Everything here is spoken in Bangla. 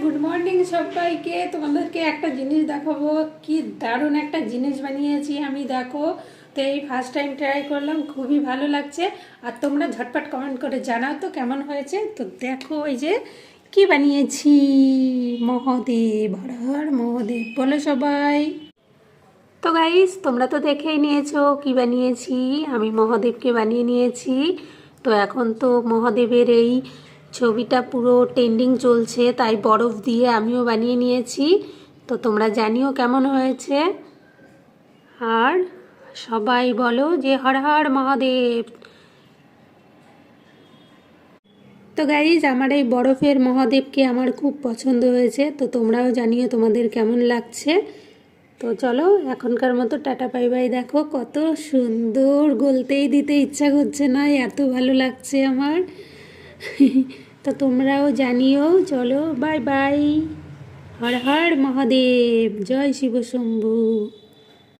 গুড মর্নিং সবাইকে। তোমাদেরকে একটা জিনিস দেখাবো, কি দারুণ একটা জিনিস বানিয়েছি আমি, দেখো। তো এই ফার্স্ট টাইম ট্রাই করলাম, খুবই ভালো লাগছে। আর তোমরা ঝটপট কমেন্ট করে জানাও তো কেমন হয়েছে। তো দেখো এই যে কি বানিয়েছি, মহাদেব, হর হর মহাদেব বলো সবাই। তো গাইস, তোমরা তো দেখেই নিয়েছো কি বানিয়েছি। আমি মহাদেবকে বানিয়ে নিয়েছি। তো এখন তো মহাদেবের এই ছবিটা পুরো ট্রেন্ডিং চলছে, তাই বরফ দিয়ে আমিও বানিয়ে নিয়েছি। তো তোমরা জানিও কেমন হয়েছে। আর সবাই বলো যে হর হর মহাদেব। তো গাইজ, আমার এই বরফের মহাদেবকে আমার খুব পছন্দ হয়েছে। তো তোমরাও জানিও তোমাদের কেমন লাগছে। তো চলো এখনকার মতো টাটা বাই বাই। দেখো কত সুন্দর, গলতেই দিতে ইচ্ছা করছে না, এত ভালো লাগছে আমার। তো তোমরাও জানিও। চলো বাই বাই। হর হর মহাদেব, জয় শিব শম্ভু।